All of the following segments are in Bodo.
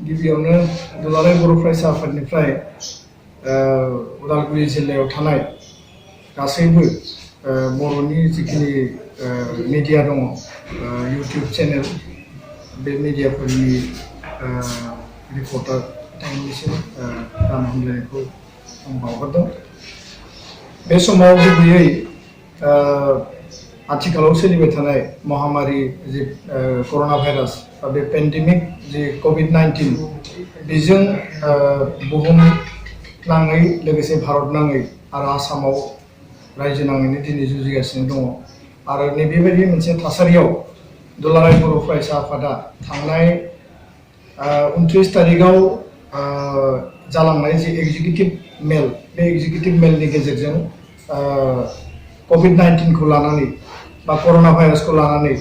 गिबियावनो दुलाराय बर' फरायसा आफादनिफ्राय उदालगुरि जिल्लायाव थानाय गासैबो बर'नि जिखिनि मिडिया दङ इउटिउब चेनेल बे मिडियाफोरनि रिपर्टार बिथांमोननिसिम गाहाम हामलायनायखौ आं बावहरदों। बे समाव गुबैयै आथिखालाव सोलिबाय थानाय महामारी जि कर'ना भाइरास बा बे पेन्डेमिक जि कभिड-19 बेजों बुहुम नाङै लोगोसे भारत नाङै आरो आसामाव रायजो नाङैनो दिनै जुजिगासिनो दङ। आरो नैबेबायदि मोनसे थासारियाव दुलाराय बर' फरायसा आफादा थांनाय 29 तारिखआव जालांनाय जि एग्जिकिउटिभ मेल बे एग्जिकिउटिभ मेलनि गेजेरजों कभिड-19 खौ लानानै बा कर'ना भाइरासखौ लानानै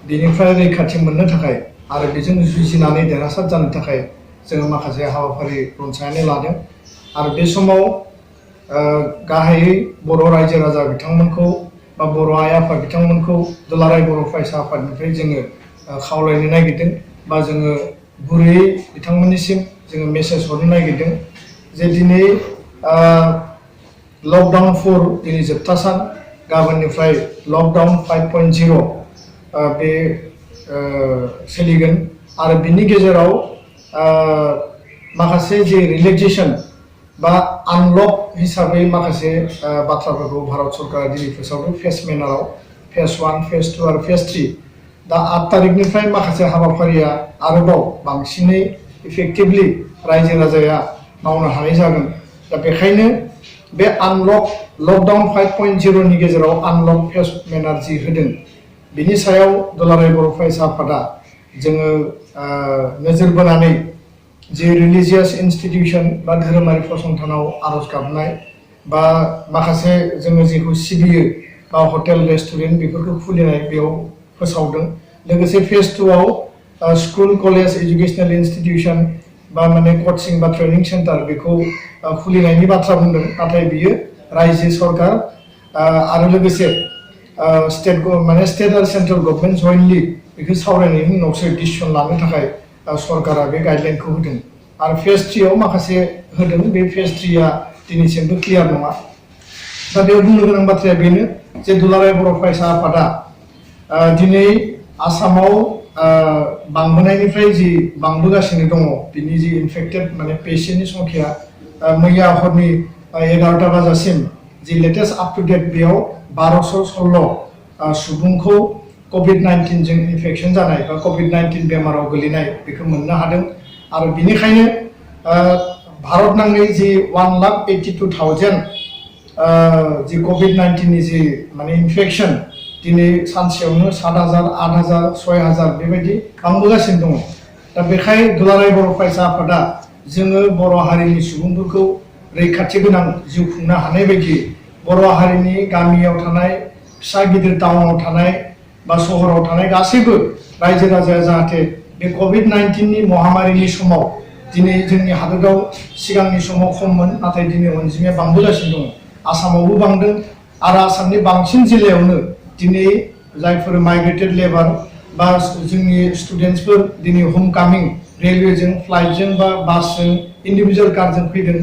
बेनिफ्राय रैखाथि मोननो थाखाय आरो बेजों जुजिनानै देरहासार जानो थाखाय जोङो माखासे हाबाफारि रनसायनानै लादों। आरो बे समाव गाहायै बर' रायजो राजा बिथांमोनखौ बा बर' आइ आफा बिथांमोनखौ दुलाराय बर' फरायसा आफादनिफ्राय जोङो खावलायनो नागिरदों बा जोङो गुरैयै बिथांमोननिसिम जोङो मेसेज हरनो नागिरदों जे दिनै लकडाउन 4 दिनै जोबथा सान, गाबोननिफ्राय लकडाउन 5.0 बे सोलिगोन आरो बिनि गेजेराव माखासे जे रिलेक्सेसन बा आनलक हिसाबै माखासे बाथ्राफोरखौ भारत सरकारा दिनै फोसावदों फेज मेनाराव फेज 1, फेज 2 आरो फेज 3। दा 8 तारिखनिफ्राय माखासे हाबाफारिया आरोबाव बांसिनै इफेक्टिभलि रायजो राजाया मावनो हानाय जागोन। दा बेखायनो बे आनलक लकडाउन 5.0 नि गेजेराव आनलक फेज मेनार जि होदों बिनि सायाव दुलाराय बर' फरायसा आफादा जोङो नोजोर बोनानै जे रिलिजियास इन्स्टिटिउसन बा धोरोमारि फसंथानाव आर'ज गाबनाय बा माखासे जोङो जेखौ सिबियो बा हटेल रेस्टुरेन्ट बेफोरखौ खुलिनाय बेयाव फोसावदों। लोगोसे फेज 2 आव स्कुल कलेज एजुकेशनेल इन्स्टिटिउसन बा माने कचिं बा ट्रेनिं सेन्टार बेखौ खुलिनायनि बाथ्रा बुंदों। नाथाय बियो रायजो सरकार आरो लोगोसे स्टेट आरो सेन्ट्रेल गभर्नमेन्ट जयेन्टलि बेखौ सावरायनायनि उनावसो डिसिसन लानो थाखाय सरकारा बे गाइडलाइनखौ होदों। आरो फेज 3 आव माखासे होदों, बे फेज 3 आ दिनैसिमबो क्लियार नङा। दा बेयाव बुंनो गोनां बाथ्राया बेनो जे दुलाराय बर' फरायसा आफादा दिनै आसामाव बांबोनायनिफ्राय जि बांबोगासिनो दङ बिनि जि इनफेक्टेड माने पेसेन्टनि संख्या मैया हरनि 11टा बाजासिम जि लेटेस्ट आप टु डेट बेयाव 1216 सुबुंखौ कभिड-19 जों इनफेक्शन जानाय बा कभिड-19 बेमाराव गोलैनाय बेखौ मोननो हादों। आरो बिनिखायनो भारत नाङै जि 1,82,000 जि कभिड-19 नि जि माने इनफेक्शन दिनै सानसेयावनो 7,000, 8,000, 6,000 बेबायदि बांबोगासिनो दङ। दा बेखाय दुलाराय बर' फरायसा आफादा जोङो बर' हारिनि सुबुंफोरखौ रैखाथि गोनां जिउ खुंनो हानाय बायदि बर' हारिनि गामियाव थानाय फिसा गिदिर टाउनाव थानाय बा सहराव थानाय गासैबो रायजो राजाया जाहाथे बे कभिड-19 नि महामारिनि समाव दिनै जोंनि हादोराव सिगांनि समाव खममोन, नाथाय दिनै अनजिमाया बांबोगासिनो दङ। आसामावबो बांदों आरो आसामनि बांसिन जिल्लायावनो दिनै जायफोर माइग्रेटेड लेबार बा जोंनि स्टुडेन्टसफोर दिनै हम कामिं रेलवेजों फ्लाइटजों बा बासजों इन्डिभिजुवेल कारजों फैदों,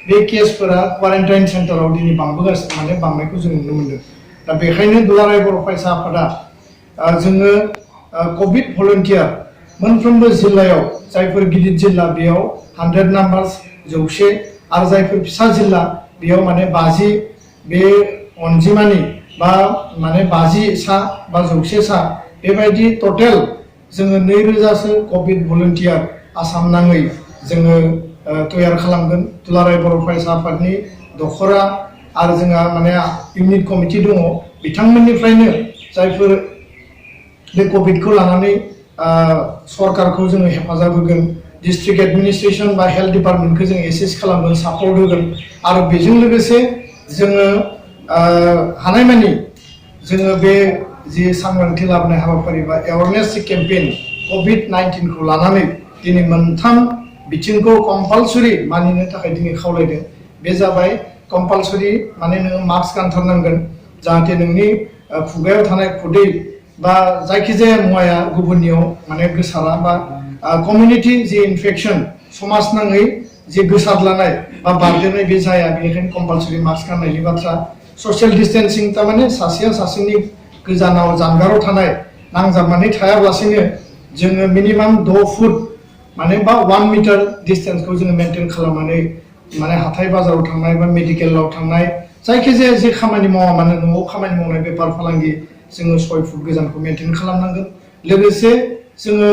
बे केसफोरा क्वारेन्टाइन सेन्टाराव दिनै बांबोगासिनो माने बांनायखौ जों नुनो मोनदों। दा बेखायनो दुलाराय बर' फरायसा आफादा जोङो कभिड भलन्टियार मोनफ्रोमबो जिल्लायाव जायफोर गिदिर जिल्ला बेयाव 100 नाम्बार्स 100 आरो जायफोर फिसा जिल्ला बेयाव माने 50 बे अनजिमानि बा माने 50 सा बा 100 सा बेबायदि टटेल जोङो 2000सो कभिड भलन्टियार आसाम नाङै जोङो तैयार खालामगोन। दुलाराय बर' फरायसा आफादनि दखरा आरो जोंहा माने इउनिट कमिटि दङ, बिथांमोननिफ्रायनो जायफोर बे कभिडखौ लानानै सरकारखौ जोङो हेफाजाब होगोन, डिस्ट्रिक्ट एडमिनिस्ट्रेसन बा हेल्थ डिपार्टमेन्टखौ जों एसेस खालामगोन, सापर्ट होगोन। आरो बेजों लोगोसे जोङो हानायमानि जोङो बे जि सांग्रांथि लाबोनाय हाबाफारि बा एवारनेस केम्पेइन कभिड-19 खौ लानानै दिनै मोनथाम बिथिंखौ कम्पालसरि मानिनो थाखाय दिनै खावलायदों। बे जाबाय कम्पालसरि माने नोङो मास्क गानथारनांगोन जाहाथे नोंनि खुगायाव थानाय खुदै बा जायखिजाया मुवाया गुबुननियाव माने गोसारा बा कमिउनिटि जे इनफेक्शन समाज नाङै जे गोसारलानाय बा बारदेरनाय बे जाया बेनिखायनो कम्पालसरि मास्क गाननायनि बाथ्रा ससियेल डिस्टेन्सिं थारमाने सासेया सासेनि गोजानाव जानगाराव थानाय नांजाबनानै थायाब्लासिनो जोङो मिनिमाम 6 फुट माने बा 1 मिटार डिस्टेन्सखौ जोङो मेनटेन खालामनानै माने हाथाय बाजाराव थांनाय बा मेडिकेलाव थांनाय जायखिजाया जे खामानि मावा मानो न'आव खामानि मावनाय बेफार फालांगि जोङो 6 फुट गोजानखौ मेनटेन खालामनांगोन लोगोसे जोङो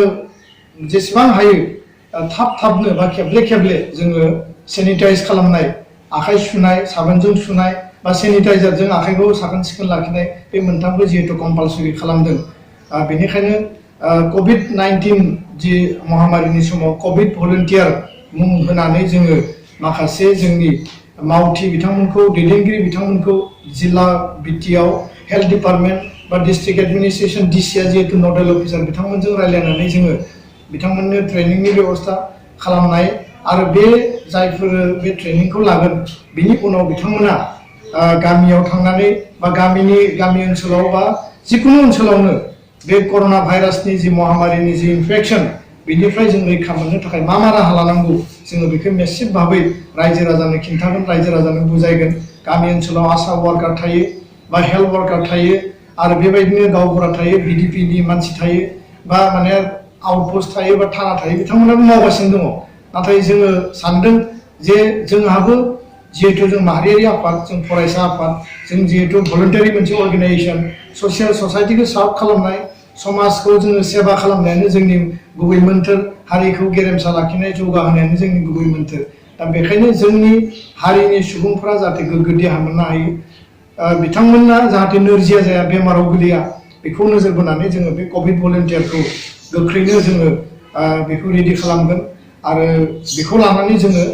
जेसेबां हायो थाबनो बा खेबले जोङो सेनिटाइज खालामनाय आखाइ सुनाय साबोनजों सुनाय बा सेनिटाइजारजों आखाइखौ साखोन सिखोन लाखिनाय बे मोनथामखौ जिहेतु कम्पालसरि खालामदों बेनिखायनो COVID-19 जि महामारिनि समाव कोविड भलन्टियार मुं होनानै जोङो माखासे जोंनि मावथि बिथांमोनखौ दैदेनगिरि बिथांमोनखौ जिल्ला बिटिआव हेल्थ डिपार्टमेन्ट बा डिस्ट्रिक्ट एडमिनिस्ट्रेशन डिसिआ जिहेतु नडेल अफिसार बिथांमोनजों रायलायनानै जोङो बिथांमोननो ट्रेनिंनि बेबस्था खालामनाय आरो बे जायफोर बे ट्रेनिंखौ लागोन बिनि उनाव बिथांमोना गामियाव थांनानै बा गामि ओनसोलाव बा जिकुनु ओनसोलावनो बे कर'ना भाइरासनि जि महामारिनि जि इनफेक्शन बेनिफ्राय जों रैखा मोननो थाखाय मा राहा लानांगौ जोङो बेखौ मेसिभ भाबै रायजो राजानो खिन्थागोन रायजो राजानो बुजायगोन गामि ओनसोलाव आशा वार्कार थायो बा हेल्थ वार्कार थायो आरो बेबायदिनो गावबुरा थायो बिडिपिनि मानसि थायो बा माने आउटपोस्ट थायो बा थाना थायो बिथांमोनाबो मावगासिनो दङ नाथाय जोङो सानदों जे जोंहाबो जिहेतु जों माहारियारि आफाद जों फरायसा आफाद जों जिहेतु भलन्टारि मोनसे अर्गेनाइजेसन ससियेल ससाइटिखौ सार्भ खालामनाय समाजखौ जोङो सेबा खालामनायानो जोंनि गुबै मोन्थोर हारिखौ गेरेमसा लाखिनाय जौगाहोनायानो जोंनि गुबै मोन्थोर दा बेखायनो जोंनि हारिनि सुबुंफोरा जाहाथे गोग्गो देहा मोननो हायो बिथांमोना जाहाथे नोरजिया जाया बेमाराव गोलैया बेखौ नोजोर बोनानै जोङो बे कोविड भलन्टियारखौ गोख्रैनो जोङो बेखौ रेडि खालामगोन आरो बेखौ लानानै जोङो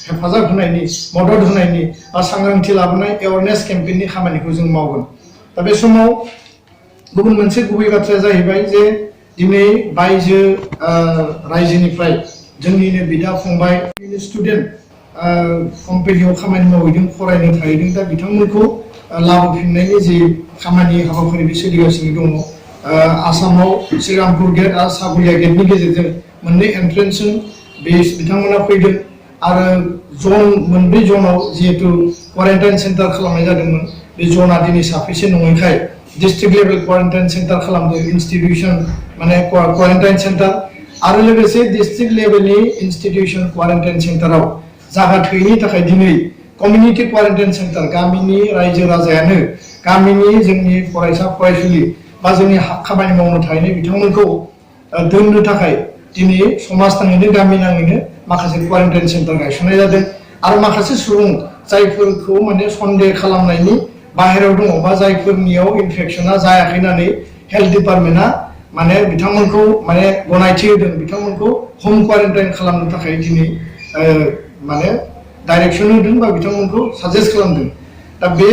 हेफाजाब होनायनि मदद होनायनि बा सांग्रांथि लाबोनाय एवारनेस केम्पेइननि खामानिखौ जों मावगोन दा बे समाव गुबुन मोनसे गुबै बाथ्राया जाहैबाय जे दिनै बायजो रायजोनिफ्राय जोंनिनो बिदा फंबाय स्टुडेन्ट कम्पानियाव खामानि मावहैदों फरायनो थाहैदों दा बिथांमोनखौ लाबोफिननायनि जि खामानि हाबाफारि बे सोलिगासिनो दङ आसामाव श्रीरामपुर गेट आरो साबुलिया गेटनि गेजेरजों मोननै एन्ट्रेन्सजों बिथांमोना फैदों आरो मोनब्रै जनाव जिहेतु क्वारेन्टाइन सेन्टार खालामनाय जादोंमोन बे जना दिनै साफिसियेन्ट नङैखाय डिस्ट्रिक्ट लेभेल क्वारेन्टाइन सेन्टार खालामदों इन्स्टिटिउसन माने क्वारेन्टाइन सेन्टार आरो लोगोसे डिस्ट्रिक्ट लेभेलनि इन्स्टिटिउसन क्वारेन्टाइन सेन्टाराव जागा थोयैनि थाखाय दिनै कमिउनिटि क्वारेन्टाइन सेन्टार गामिनि रायजो राजायानो गामिनि जोंनि फरायसा फरायसुलि बा जोंनि खामानि मावनो थाहैनाय बिथांमोनखौ दोननो थाखाय दिनै समाज नाङैनो गामि नाङैनो माखासे क्वारेन्टाइन सेन्टार गायसननाय जादों आरो माखासे सुबुं जायफोरखौ माने सन्देह खालामनायनि बाहेरायाव दङ बा जायफोरनियाव इनफेक्शना जायाखै होननानै हेल्थ डिपार्टमेन्टआ माने बिथांमोनखौ माने गनायथि होदों बिथांमोनखौ हम क्वारेन्टाइन खालामनो थाखाय दिनै माने डाइरेक्सन होदों बा बिथांमोनखौ साजेस्ट खालामदों दा बे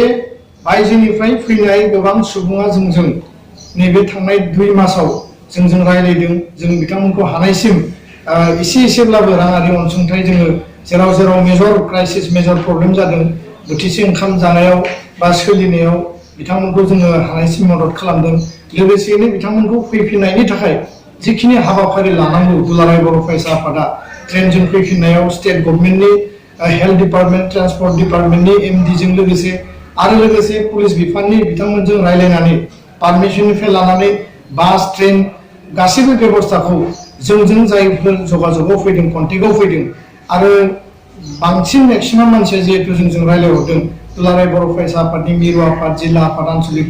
बायजोनिफ्राय फैनाय गोबां सुबुङा जोंजों नैबे थांनाय 2 मासाव जोंजों रायलायदों जों बिथांमोनखौ हानायसिम एसेब्लाबो राङारि अनसुंथाइ जोङो जेराव मेजर क्राइसिस मेजर प्रब्लेम जादों बोथिसे ओंखाम जानायाव बा सोलिनायाव बिथांमोनखौ जोङो हानायसिम मदद खालामदों लोगोसेनो बिथांमोनखौ फैफिननायनि थाखाय जिखिनि हाबाफारि लानांगौ दुलाराय बर' फरायसा आफादा ट्रेनजों फैफिननायाव स्टेट गभर्नमेन्टनि हेल्थ डिपार्टमेन्ट ट्रान्सपर्ट डिपार्टमेन्टनि एमडिजों लोगोसे आरो लोगोसे पुलिस बिफाननि बिथांमोनजों रायलायनानै पारमिशननिफ्राय लानानै बास ट्रेन गासैबो बेबस्थाखौ जोंजों जायफोर जगाजगाव फैदों कन्टेक्टआव फैदों आरो बांसिन मेक्सिमाम मानसिया जिहेतु जोंजों रायलायहरदों दुलाराय बर' फरायसा आफादनि मिरु आफाद जिल्ला आफाद आन्चलिक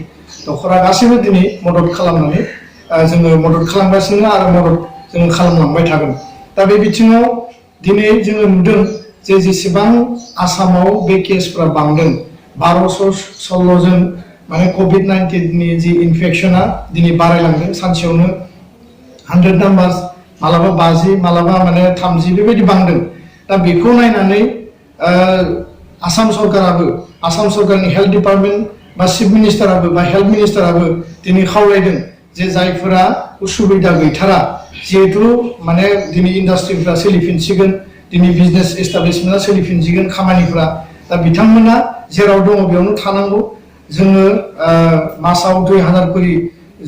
दखरा गासैबो दिनै मदद खालामनानै जोङो मदद खालामगासिनो आरो मदद जोङो खालामलांबाय थागोन दा बे बिथिङाव दिनै जोङो नुदों जे जेसेबां आसामाव बे केसफोरा बांदों 1216 जन माने COVID-19नि जि इनफेक्शना दिनै बारायलांदों सानसेयावनो 100 नाम्बार मालाबा 50 मालाबा माने 30 बेबायदि बांदों दा बेखौ नायनानै आसाम सरकारनि हेल्थ डिपार्टमेन्ट बा चिफ मिनिस्टाराबो बा हेल्थ मिनिस्टाराबो दिनै खावलायदों जे जायफोरा उसुबिदा गैथारा जिहेतु माने दिनै इन्डास्ट्रिफ्रा सोलिफिनसिगोन दिनै बिजनेस एस्टाब्लिशमेन्टआ सोलिफिनसिगोन खामानिफ्रा दा बिथांमोना जेराव दङ बेयावनो थानांगौ जोङो मासाव 2000 करि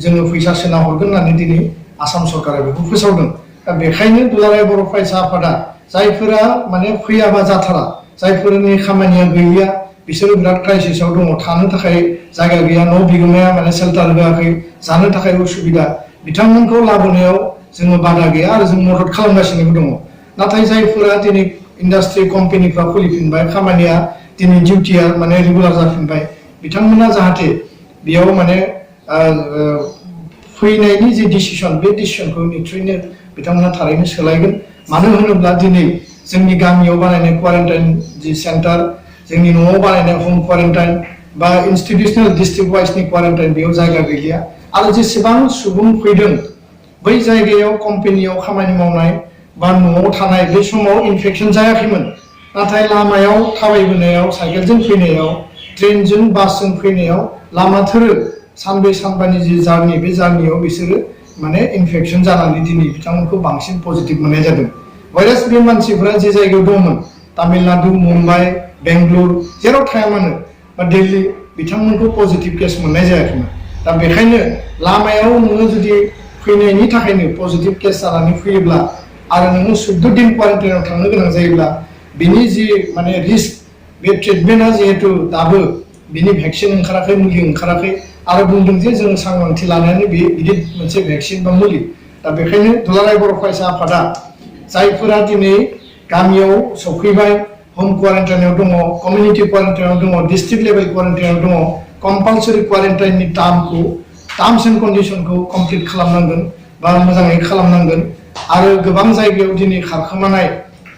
जोङो फैसा सोना हरगोन होननानै दिनै आसाम सरकारा बेखौ फोसावदों दा बेखायनो दुलाराय बर' फरायसा आफादा जायफोरा माने फैयाबा जाथारा जायफोरनि खामानिया गैलिया बिसोरो बिराद क्राइसिसआव दङ थानो थाखाय जायगा गैया न' बिगोमाया माने सेल्टार होआखै जानो थाखाय उसुबिदा बिथांमोनखौ लाबोनायाव जोङो बादा गैया आरो जों मदद खालामगासिनोबो दङ नाथाय जायफोरा दिनै इन्डास्ट्रि कम्पानिफ्रा खुलिफिनबाय खामानिया दिनै डिउटिया माने रेगुलार जाफिनबाय बिथांमोना जाहाथे बेयाव माने फैनायनि जे डिसिसन बे डिसिसनखौ निश्चयनो बिथांमोना थारैनो सोलायगोन मानो होनोब्ला दिनै जोंनि गामियाव बानायनाय क्वारेन्टाइन जि सेन्टार जोंनि न'आव बानायनाय हम क्वारेन्टाइन बा इन्स्टिट्यूशनल डिस्ट्रिक्ट वाइजनि क्वारेन्टाइन बेयाव जायगा गैलिया आरो जेसेबां सुबुं फैदों बै जायगायाव कम्पानियाव खामानि मावनाय बा न'आव थानाय बे समाव इनफेक्शन जायाखैमोन नाथाय लामायाव थाबायबोनायाव साइकेलजों फैनायाव ट्रेनजों बासजों फैनायाव लामा थोरो सानब्रै सानबानि जि जार्नि बे जार्नियाव बिसोरो माने इनफेक्शन जानानै दिनै बिथांमोनखौ बांसिन पजिटिभ मोननाय जादों भाइरास बे मानसिफोरा जे जायगायाव दंमोन तामिलनाडु मुम्बाइ बेंगलुरु जेराव थाया मानो बा दिल्ली बिथांमोनखौ पजिटिभ केस मोननाय जायाखैमोन दा बेखायनो लामायाव नोङो जुदि फैनायनि थाखायनो पजिटिभ केस जानानै फैयोब्ला आरो नोङो 14 दिन क्वारेन्टाइनाव थांनो गोनां जायोब्ला बिनि जि माने रिस्क बे ट्रिटमेन्टआ जिहेतु दाबो बिनि भेक्सिन ओंखाराखै मुलि ओंखाराखै आरो बुंदों जे जों सांग्रांथि लानायानो बे गिदिर मोनसे भेक्सिन बा मुलि दा बेखायनो दुलाराय बर' फरायसा आफादा जायफोरा दिनै गामियाव सफैबाय हम क्वारेन्टाइनाव दङ कमिउनिटि क्वारेन्टाइनाव दङ डिस्ट्रिक्ट लेभेल क्वारेन्टाइनाव दङ कम्पालसरि क्वारेन्टाइननि टार्म्स एन्ड कन्डिशनखौ कमप्लिट खालामनांगोन बा मोजाङै खालामनांगोन आरो गोबां जायगायाव दिनै खारखोमानाय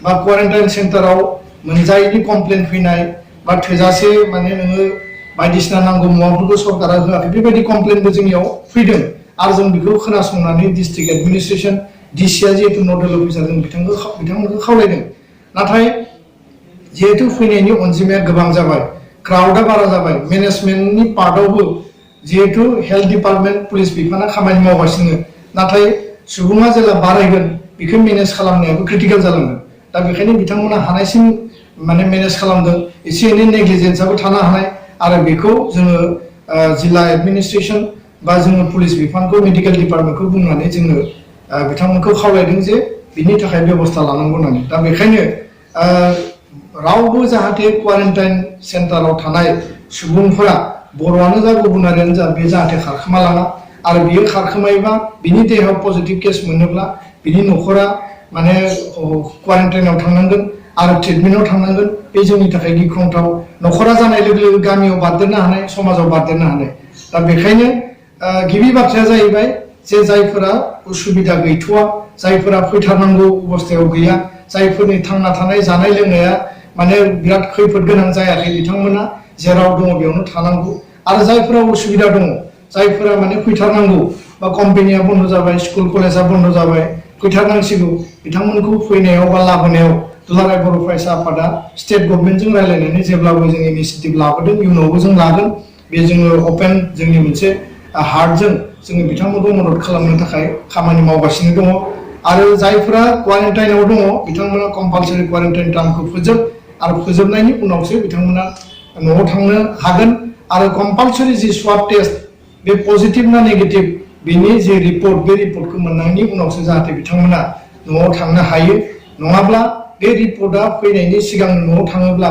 बा क्वारेन्टाइन सेन्टाराव मोनजायैनि कमप्लेन फैनाय बा थोजासे माने नोङो बायदिसिना नांगौ मुवाफोरखौ सरकारा होआखै बेबायदि कमप्लेनबो जोंनियाव फैदों आरो जों बेखौ खोनासंनानै डिस्ट्रिक्ट एडमिनिस्ट्रेसन डिसिआ जिहेतु नडेल अफिसार जों बिथांमोनखौ खावलायदों नाथाय जिहेतु फैनायनि अनजिमाया गोबां जाबाय क्राउडआ बारा जाबाय मेनेजमेन्टनि पार्टआवबो जिहेतु हेल्थ डिपार्टमेन्ट पुलिस बिफाना खामानि मावगासिनो नाथाय सुबुङा जेब्ला बारायगोन बेखौ मेनेज खालामनायाबो क्रिटिकेल जालांगोन दा बेखायनो बिथांमोना हानायसिम माने मेनेज खालामदों एसे एनै नेग्लिजेन्सआबो थानो हानाय आरो बेखौ जोङो जिल्ला एडमिनिस्ट्रेसन बा जोङो पुलिस बिफानखौ मेडिकेल डिपार्टमेन्टखौ बुंनानै जोङो बिथांमोनखौ खावलायदों जे बिनि थाखाय बेबस्था लानांगौ होननानै दा बेखायनो रावबो जाहाथे क्वारेन्टाइन सेन्टाराव थानाय सुबुंफोरा बर'आनो जा गुबुनारियानो जा बे जाहाथे खारखोमा लाङा आरो बियो खारखोमायोबा बिनि देहायाव पजिटिभ केस मोनोब्ला बिनि न'खरा माने क्वारेन्टाइनाव थांनांगोन आरो ट्रिटमेन्टआव थांनांगोन बे जोंनि थाखाय गिख्रंथाव न'खरा जानाय लोगो लोगो गामियाव बारदेरनो हानाय समाजाव बारदेरनो हानाय दा बेखायनो गिबि बाथ्राया जाहैबाय जे जायफोरा उसुबिदा गैथ'वा जायफोरा फैथारनांगौ अबस्थायाव गैया जायफोरनि थांना थानाय जानाय लोंनाया माने बिराद खैफोद गोनां जायाखै बिथांमोना जेराव दङ बेयावनो थानांगौ आरो जायफोरा उसुबिदा दङ जायफोरा माने फैथारनांगौ बा कम्पानिया बन्द जाबाय स्कुल कलेजा बन्द जाबाय फैथारनांसिगौ बिथांमोनखौ फैनायाव बा लाबोनायाव दुलाराय बर' फरायसा आफादा स्टेट गभर्नमेन्टजों रायज्लायनानै जेब्लाबो जों इनिसिएटिभ लाबोदों इयुनावबो जों लागोन बे जोङो अपेन जोंनि मोनसे हार्टजों जोङो बिथांमोनखौ मदद खालामनो थाखाय खामानि मावगासिनो दङ आरो जायफोरा क्वारेन्टाइनाव दङ बिथांमोना कम्पालसरि क्वारेन्टाइन टार्मखौ आरो फोजोबनायनि उनावसो बिथांमोना न'आव थांनो हागोन आरो कम्पालसरि जि स्वाब टेस्ट बे पजिटिभ ना नेगेटिभ बेनि जे रिपर्ट बे रिपर्टखौ मोननायनि उनावसो जाहाथे बिथांमोना न'आव थांनो हायो नङाब्ला बे रिपर्टआ फैनायनि सिगां न'आव थाङोब्ला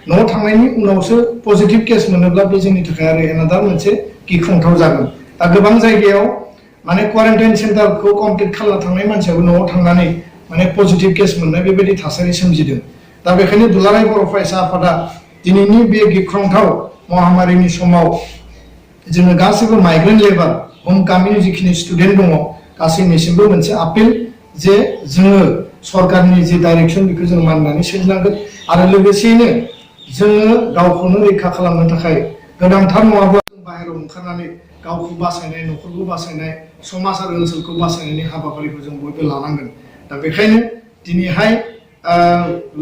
न'आव थांनायनि उनावसो पजिटिभ केस मोनोब्ला बे जोंनि थाखाय आरो एनादार मोनसे गिख्रंथाव जागोन दा गोबां जायगायाव माने क्वारेन्टाइन सेन्टारखौ कमप्लिट खालामना थांनाय मानसियाबो न'आव थांनानै माने पजिटिभ केस मोननाय बेबायदि थासारि सोमजिदों दा बेखायनो दुलाराय बर' फरायसा आफादा दिनैनि बे गिख्रंथाव महामारिनि समाव जोङो गासैबो माइग्रेन्ट लेबार हम गामिनि जिखिनि स्टुडेन्ट दङ गासैनिसिमबो मोनसे आपिल जे जोङो सरकारनि जि डाइरेक्सन बेखौ जों मानिनानै सोलिनांगोन आरो लोगोसेयैनो जोङो गावखौनो रैखा खालामनो थाखाय गोनांथार नङाब्ला जों बाहेरायाव ओंखारनानै गावखौ बासायनाय न'खरखौ बासायनाय समाज आरो ओनसोलखौ बासायनायनि हाबाफारिखौ जों बयबो लानांगोन दा बेखायनो दिनैहाय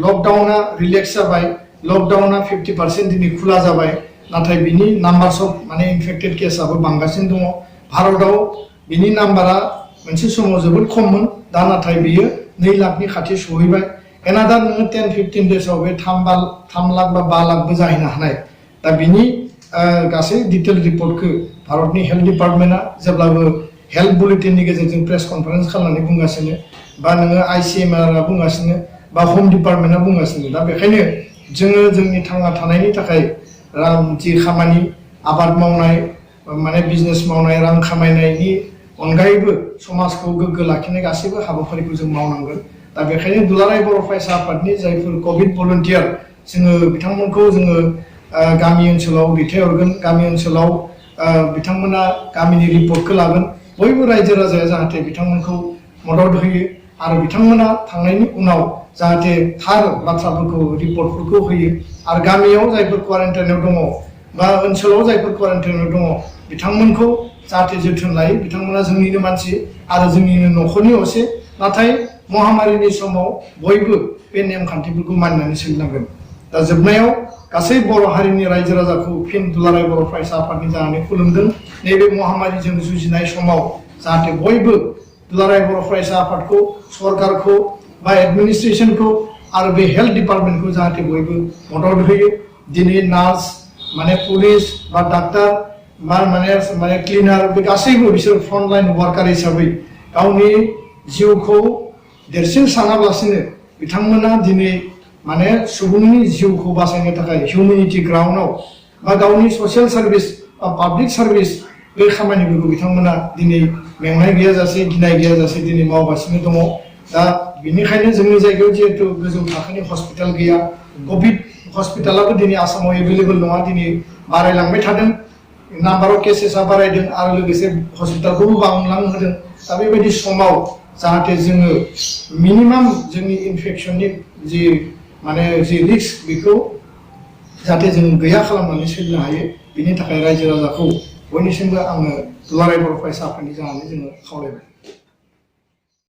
लकडाउना रिलेक्स जाबाय लकडाउना 50% दिनै खुला जाबाय नाथाय बिनि नाम्बार्स अफ माने इनफेक्टेड केसआबो बांगासिनो दङ भारतआव बिनि नाम्बारा मोनसे समाव जोबोद खममोन दा नाथाय बियो 2 लाखनि खाथि सहैबाय एनादार नोङो 10-15 डेजआव बे 3 लाख बा 5 लाखबो जाहैनो हानाय दा बिनि गासै डिटेल रिपर्टखौ भारतनि हेल्थ डिपार्टमेन्टआ जेब्लाबो हेल्थ बुलेटिननि गेजेरजों प्रेस कनफारेन्स खालामनानै बुंगासिनो बा नोङो आइसिएमआर बुंगासिनो बा होम डिपार्टमेन्टआ बुंगासिनो दा बेखायनो जोङो जोंनि थांना थानायनि थाखाय जि खामानि आबाद मावनाय माने बिजनेस मावनाय रां खामायनायनि अनगायैबो समाजखौ गोग्गो लाखिनाय गासैबो हाबाफारिखौ जों मावनांगोन दा बेखायनो दुलाराय बर' फरायसा आफादनि जायफोर कभिड भलन्टियार जोङो बिथांमोनखौ जोङो गामि ओनसोलाव दैथायहरगोन गामि ओनसोलाव बिथांमोना गामिनि रिपर्टखौ लागोन बयबो रायजो राजाया जाहाथे बिथांमोनखौ मदद होयो आरो बिथांमोना थांनायनि उनाव जाहाथे थार बाथ्राफोरखौ रिपर्टफोरखौ होयो आरो गामियाव जायफोर क्वारेन्टाइनाव दङ बा ओनसोलाव जायफोर क्वारेन्टाइनाव दङ बिथांमोनखौ जाहाथे जोथोन लायो बिथांमोना जोंनिनो मानसि आरो जोंनिनो न'खरनि असे नाथाय महामारिनि समाव बयबो बे नेमखान्थिफोरखौ मानिनानै सोलिनांगोन दा जोबनायाव गासै बर' हारिनि रायजो राजाखौ फिन दुलाराय बर' फरायसा आफादनि जानानै खुलुमदों नैबे महामारिजों जुजिनाय समाव जाहाथे बयबो दुलाराय बर' फरायसा आफादखौ सरकारखौ बा एडमिनिस्ट्रेशनखौ आरो बे हेल्थ डिपार्टमेन्टखौ जाहाथे बयबो मदद होयो दिनै नार्स माने पुलिस बा डाक्टार माने क्लिनार बे गासैबो बिसोर फ्रन्टलाइन वार्कार हिसाबै गावनि जिउखौ देरसिन सानालासिनो बिथांमोना दिनै माने सुबुंनि जिउखौ बासायनो थाखाय हिउमेनिटी ग्राउन्डआव बा गावनि ससियेल सार्भिस बा पाब्लिक सार्भिस बे खामानिफोरखौ बिथांमोना दिनै मेंनाय गैयाजासे गिनाय गैयाजासे दिनै मावगासिनो दङ दा बेनिखायनो जोंनि जायगायाव जिहेतु गोजौ थाखोनि हस्पिटाल गैया कभिड हस्पिटालाबो दिनै आसामाव एभेलेबल नङा दिनै बारायलांबाय थादों नाम्बार अफ केसेसआ बारायदों आरो लोगोसे हस्पिटालखौबो बांलांहोदों दा बेबायदि समाव जाहाथे जोङो मिनिमाम जोंनि इनफेक्शननि जि माने जि रिस्क बेखौ जाहाथे जों गैया खालामनानै सोलिनो हायो बिनि थाखाय रायजो राजाखौ बयनिसिमबो आङो दुलाराय बर' फरायसा आफादनि जानानै जोङो खावलायबाय